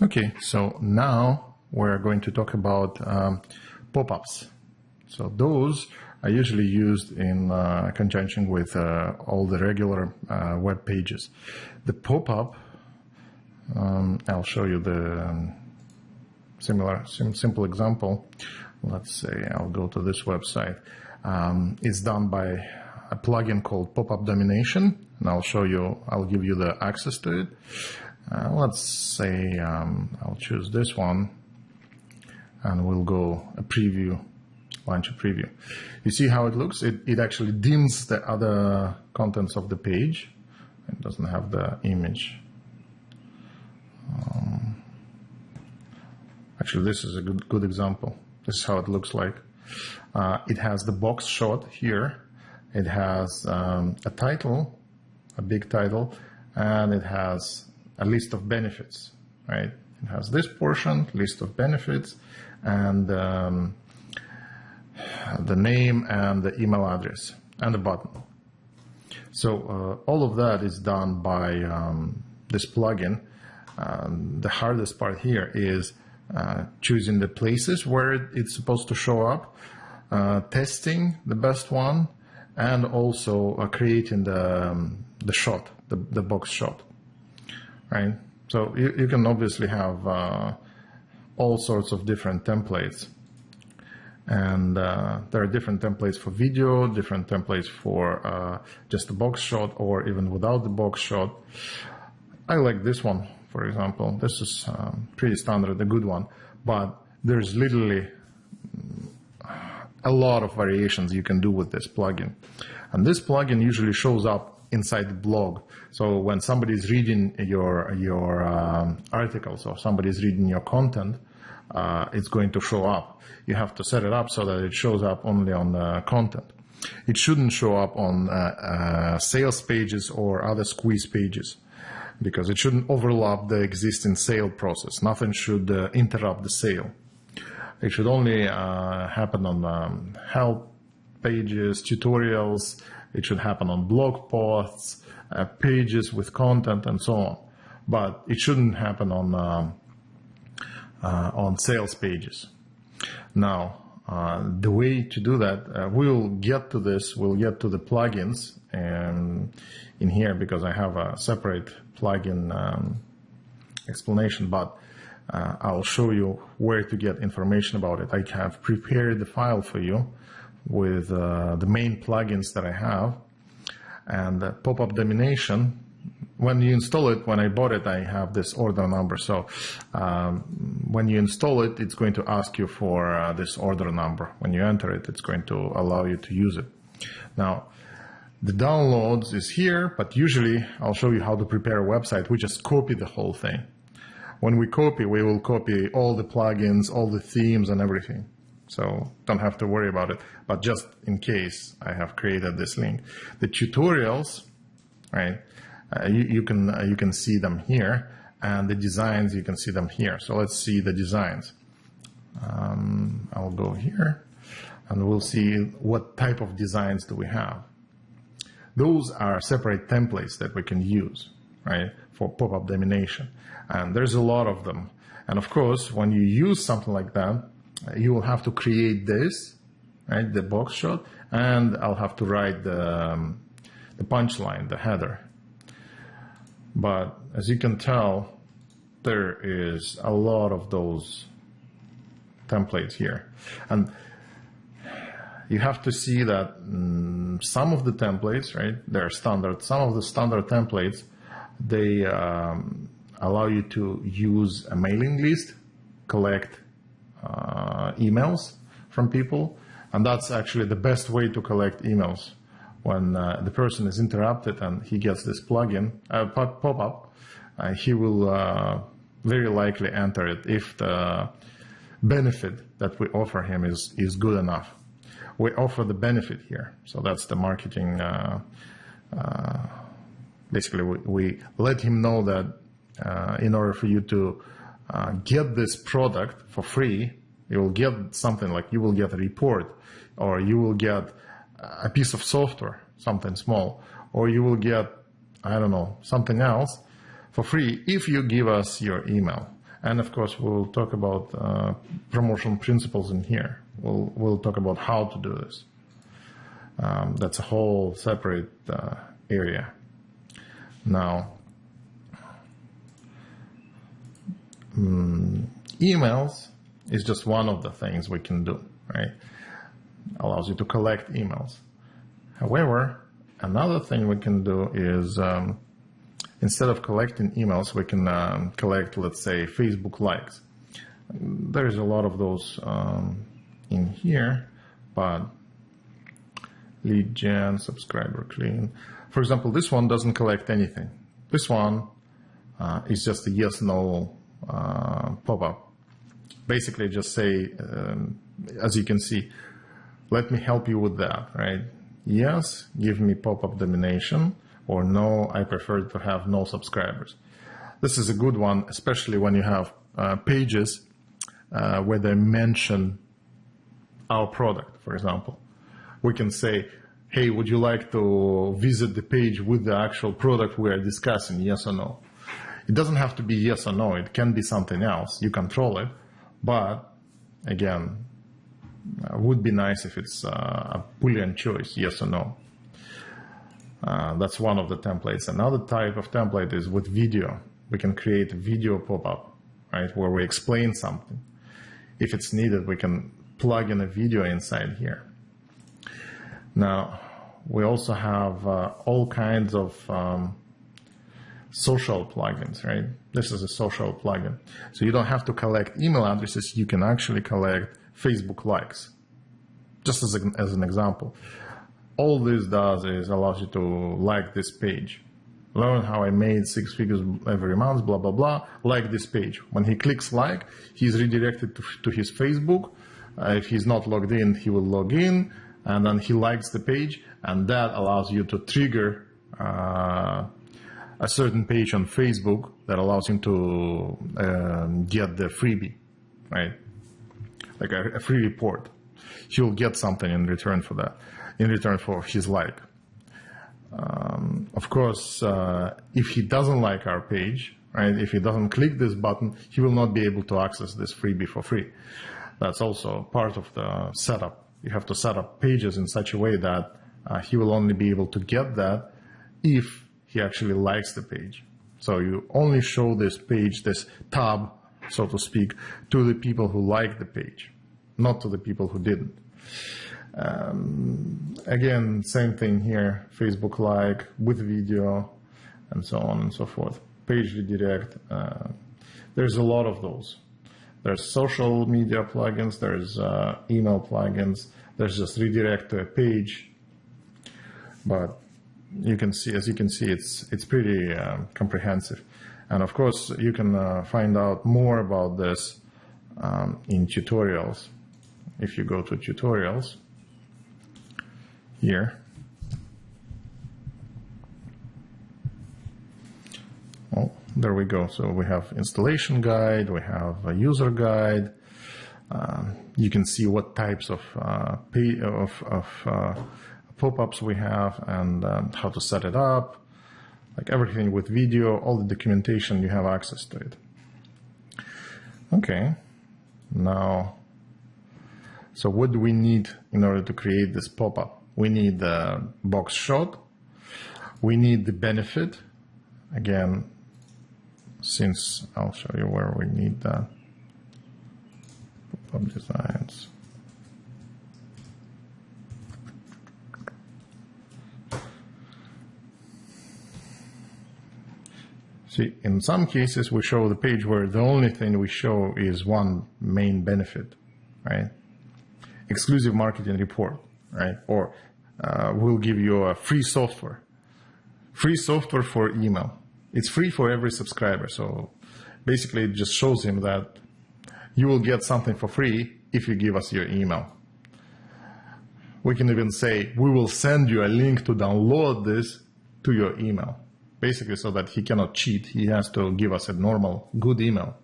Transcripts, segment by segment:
Okay, so now we're going to talk about pop-ups. So those are usually used in conjunction with all the regular web pages. The pop-up, I'll show you the simple example. Let's say I'll go to this website. It's done by a plugin called Pop-up Domination, and I'll give you the access to it. Let's say I'll choose this one, and we'll go a preview, launch a preview. You see how it looks? It actually dims the other contents of the page. It doesn't have the image. Actually, this is a good example. This is how it looks like. It has the box shot here. It has a title, a big title, and it has a list of benefits, right? It has this portion, list of benefits, and the name and the email address and the button. So all of that is done by this plugin. The hardest part here is choosing the places where it's supposed to show up, testing the best one, and also creating the shot, the box shot. Right? So you can obviously have all sorts of different templates. And there are different templates for video, different templates for just the box shot, or even without the box shot. I like this one, for example. This is pretty standard, a good one. But there's literally a lot of variations you can do with this plugin. And this plugin usually shows up inside the blog. So when somebody is reading your articles, or somebody is reading your content, it's going to show up. You have to set it up so that it shows up only on the content. It shouldn't show up on sales pages or other squeeze pages, because it shouldn't overlap the existing sale process. Nothing should interrupt the sale. It should only happen on help pages, tutorials. It should happen on blog posts, pages with content, and so on. But it shouldn't happen on sales pages. Now, the way to do that, we'll get to this. We'll get to the plugins in here, because I have a separate plugin explanation. But I'll show you where to get information about it. I have prepared the file for you with the main plugins that I have. And Pop-up Domination, when you install it, when I bought it, I have this order number. So when you install it, it's going to ask you for this order number. When you enter it, it's going to allow you to use it. Now, the downloads is here, but usually I'll show you how to prepare a website. We just copy the whole thing. When we copy, we will copy all the plugins, all the themes, and everything. So don't have to worry about it. But just in case, I have created this link. The tutorials, right? You can see them here, and the designs, you can see them here. So let's see the designs. I'll go here, and we'll see what type of designs do we have. Those are separate templates that we can use, right, for Pop-up Domination. And there's a lot of them. And of course, when you use something like that, you will have to create this, right, the box shot, and I'll have to write the punchline, the header. But as you can tell, there is a lot of those templates here. And you have to see that some of the templates, right, they're standard. Some of the standard templates, they allow you to use a mailing list, collect emails from people, and that's actually the best way to collect emails. When the person is interrupted and he gets this plugin pop-up, he will very likely enter it if the benefit that we offer him is good enough. We offer the benefit here, so that's the marketing. Basically, we let him know that in order for you to get this product for free, you will get something like you will get a report, or you will get a piece of software, something small, or you will get, I don't know, something else for free if you give us your email. And of course, we'll talk about promotion principles in here. We'll talk about how to do this. That's a whole separate area. Now, emails is just one of the things we can do, right? Allows you to collect emails. However, another thing we can do is instead of collecting emails, we can collect, let's say, Facebook likes. There's a lot of those in here, but lead gen, subscriber clean. For example, this one doesn't collect anything. This one is just a yes/no pop-up. Basically, just say, as you can see, let me help you with that, right? Yes, give me pop-up domination, or no, I prefer to have no subscribers. This is a good one, especially when you have pages where they mention our product, for example. We can say, hey, would you like to visit the page with the actual product we are discussing, yes or no? It doesn't have to be yes or no, it can be something else. You control it, but again, would be nice if it's a Boolean choice, yes or no. That's one of the templates. Another type of template is with video. We can create a video pop-up, right, where we explain something. If it's needed, we can plug in a video inside here. Now, we also have all kinds of social plugins, right? This is a social plugin. So you don't have to collect email addresses. You can actually collect Facebook likes. Just as an example. All this does is allows you to like this page. Learn how I made 6 figures every month, blah, blah, blah. Like this page. When he clicks like, he's redirected to his Facebook. If he's not logged in, he will log in. And then he likes the page. And that allows you to trigger a certain page on Facebook that allows him to get the freebie, right? Like a free report. He'll get something in return for that, in return for his like. Of course, if he doesn't like our page, right, if he doesn't click this button, he will not be able to access this freebie for free. That's also part of the setup. You have to set up pages in such a way that he will only be able to get that if he actually likes the page. So you only show this page, this tab, so to speak, to the people who like the page, not to the people who didn't. Again, same thing here, Facebook like with video and so on and so forth. Page redirect, there's a lot of those. There's social media plugins, there's email plugins, there's just redirect to a page. But you can see, as you can see, it's pretty comprehensive. And of course, you can find out more about this in tutorials. If you go to tutorials here, oh, there we go. So we have installation guide, we have a user guide. You can see what types of pop-ups we have and how to set it up, like everything with video, all the documentation, you have access to it. Okay, now, so what do we need in order to create this pop-up? We need the box shot, we need the benefit, again, since I'll show you where we need that. Pop-up designs. See, in some cases, we show the page where the only thing we show is one main benefit, right? Exclusive marketing report, right? Or we'll give you a free software for email. It's free for every subscriber. So basically, it just shows him that you will get something for free if you give us your email. We can even say, we will send you a link to download this to your email. Basically, so that he cannot cheat, he has to give us a normal, good email.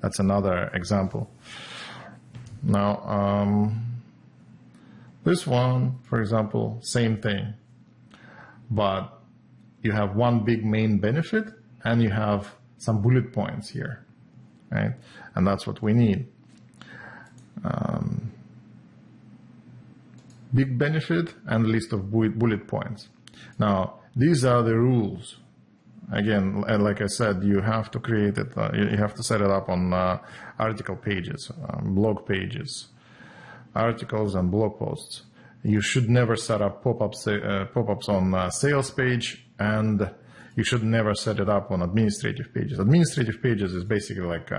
That's another example. Now, this one, for example, same thing, but you have one big main benefit and you have some bullet points here. right? And that's what we need. Big benefit and list of bullet points. Now, these are the rules. Again, like I said, you have to create it, you have to set it up on article pages, blog pages, articles and blog posts. You should never set up pop-ups on sales page, and you should never set it up on administrative pages. Administrative pages is basically like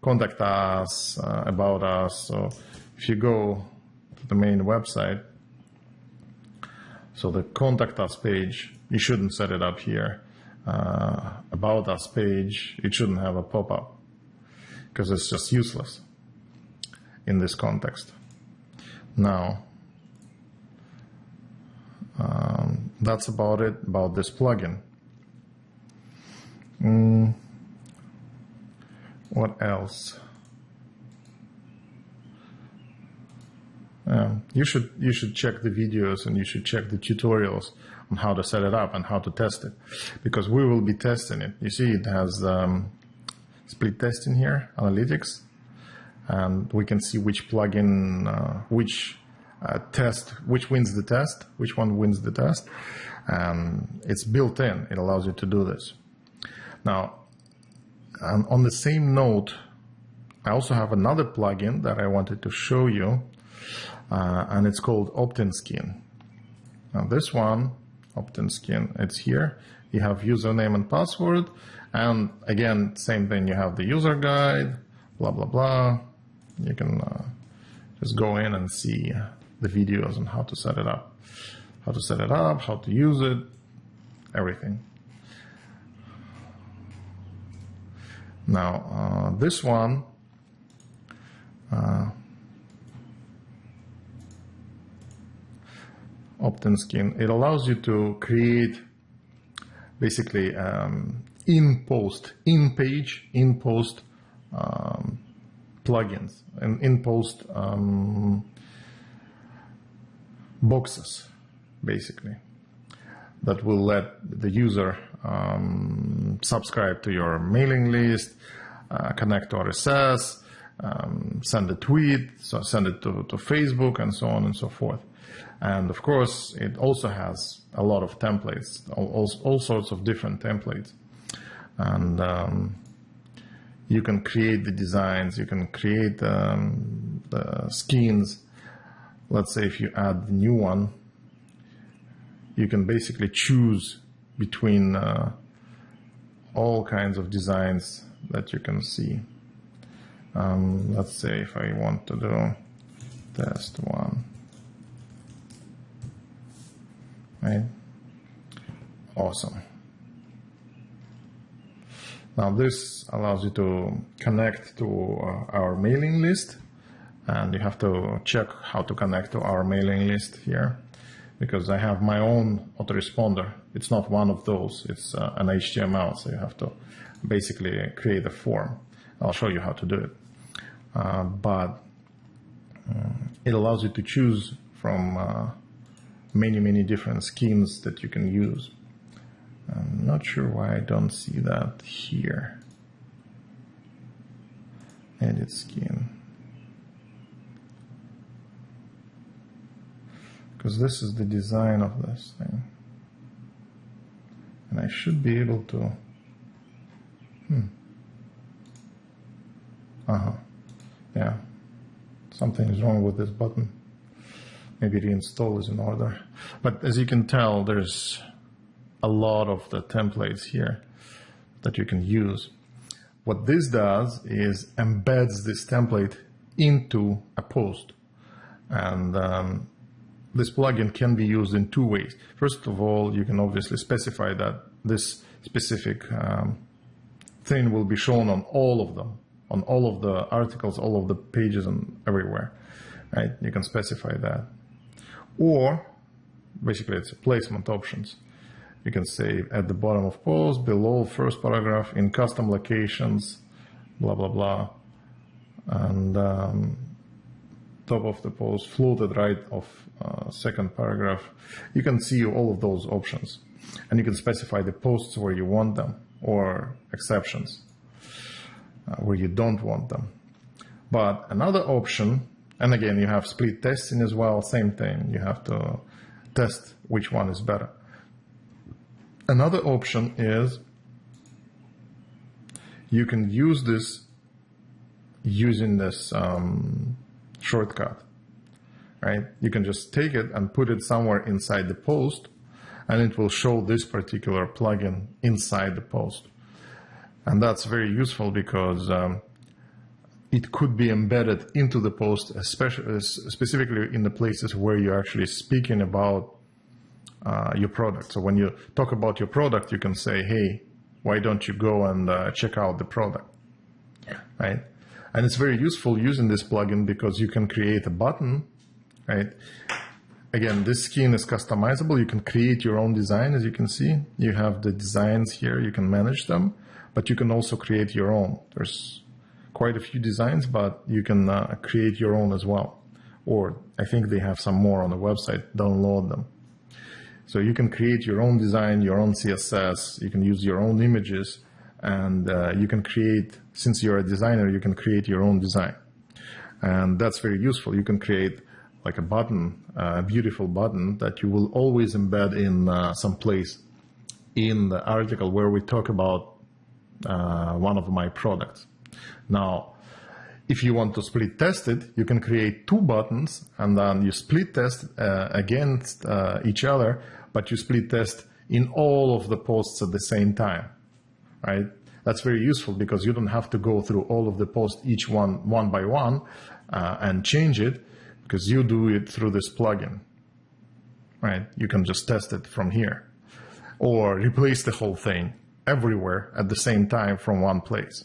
contact us, about us. So if you go to the main website, so the contact us page, you shouldn't set it up here. About us page, it shouldn't have a pop-up because it's just useless in this context. Now, that's about it, about this plugin. What else? You should check the videos and you should check the tutorials on how to set it up and how to test it, because we will be testing it. You see, it has split testing here, analytics, and we can see which plugin, which wins the test, which one wins the test. It's built in. It allows you to do this. Now, on the same note, I also have another plugin that I wanted to show you, and it's called OptinSkin. Now, this one, OptinSkin, it's here. You have username and password, and again, same thing. You have the user guide, blah blah blah. You can just go in and see the videos on how to set it up, how to use it, everything. Now, this one, OptinSkin, it allows you to create basically in-post plugins and in-post boxes, basically, that will let the user subscribe to your mailing list, connect to RSS, send a tweet, so send it to Facebook, and so on and so forth. And of course, it also has a lot of templates, all sorts of different templates. And you can create the designs, you can create the skins. Let's say if you add the new one, you can basically choose between all kinds of designs that you can see. Let's say if I want to do test one. Right? Awesome. Now this allows you to connect to our mailing list, and you have to check how to connect to our mailing list here, because I have my own autoresponder. It's not one of those, it's an HTML, so you have to basically create a form. I'll show you how to do it. But it allows you to choose from many different schemes that you can use. I'm not sure why I don't see that here. Edit scheme. Because this is the design of this thing. And I should be able to... Yeah. Something is wrong with this button. Maybe reinstall is in order. But as you can tell, there's a lot of the templates here that you can use. What this does is embeds this template into a post. And this plugin can be used in two ways. First of all, you can obviously specify that this specific thing will be shown on all of them, on all of the articles, all of the pages, and everywhere. Right? You can specify that. Or basically it's a placement options. You can say at the bottom of post, below first paragraph, in custom locations, blah blah blah, and top of the post, floated right of second paragraph. You can see all of those options, and you can specify the posts where you want them or exceptions. where you don't want them. But another option, and again, you have split testing as well, same thing. You have to test which one is better. Another option is you can use this using this shortcut, right? You can just take it and put it somewhere inside the post, and it will show this particular plugin inside the post. And that's very useful because it could be embedded into the post, especially specifically in the places where you're actually speaking about your product. So when you talk about your product, you can say, hey, why don't you go and check out the product, right? And it's very useful using this plugin because you can create a button, right? Again, this skin is customizable. You can create your own design, as you can see. You have the designs here, you can manage them, but you can also create your own. There's quite a few designs, but you can create your own as well. Or I think they have some more on the website, download them. So you can create your own design, your own CSS, you can use your own images, and you can create, since you're a designer, you can create your own design. And that's very useful. You can create like a button, a beautiful button that you will always embed in some place in the article where we talk about one of my products. Now, if you want to split test it, you can create two buttons and then you split test against each other, but you split test in all of the posts at the same time, right? That's very useful because you don't have to go through all of the posts, each one by one, and change it, because you do it through this plugin, right? You can just test it from here or replace the whole thing everywhere at the same time from one place,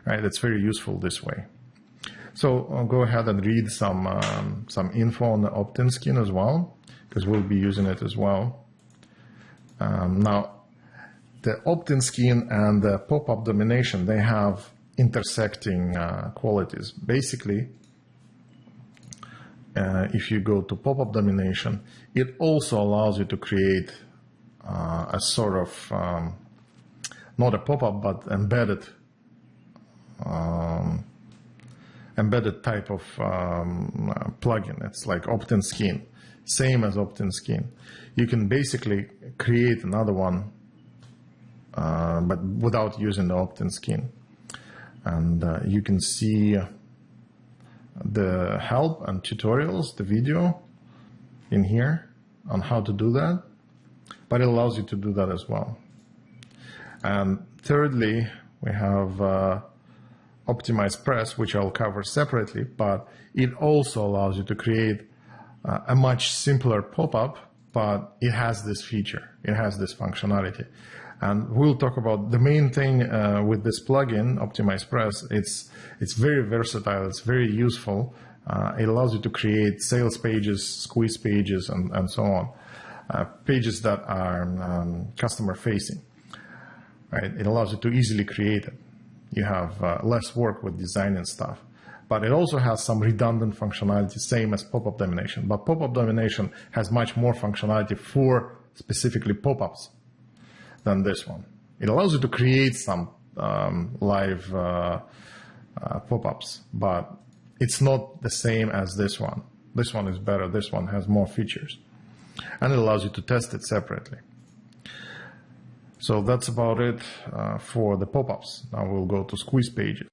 right? It's very useful this way. So I'll go ahead and read some info on the opt-in skin as well, because we'll be using it as well. Now, the opt-in skin and the pop-up domination, they have intersecting qualities. Basically, if you go to pop-up domination, it also allows you to create a sort of, not a pop-up, but embedded type of plugin. It's like opt-in skin, same as opt-in skin. You can basically create another one, but without using the opt-in skin. And you can see the help and tutorials, the video in here on how to do that, but it allows you to do that as well. And thirdly, we have Optimize Press, which I'll cover separately, but it also allows you to create a much simpler pop-up, but it has this feature, it has this functionality. And we'll talk about the main thing with this plugin, Optimize Press. It's very versatile, it's very useful. It allows you to create sales pages, squeeze pages, and so on. Pages that are customer facing, right? It allows you to easily create it. You have less work with design and stuff. But it also has some redundant functionality, same as pop-up domination. But pop-up domination has much more functionality for specifically pop-ups than this one. It allows you to create some live pop-ups, but it's not the same as this one. This one is better. This one has more features. And it allows you to test it separately. So that's about it for the pop-ups. Now we'll go to squeeze pages.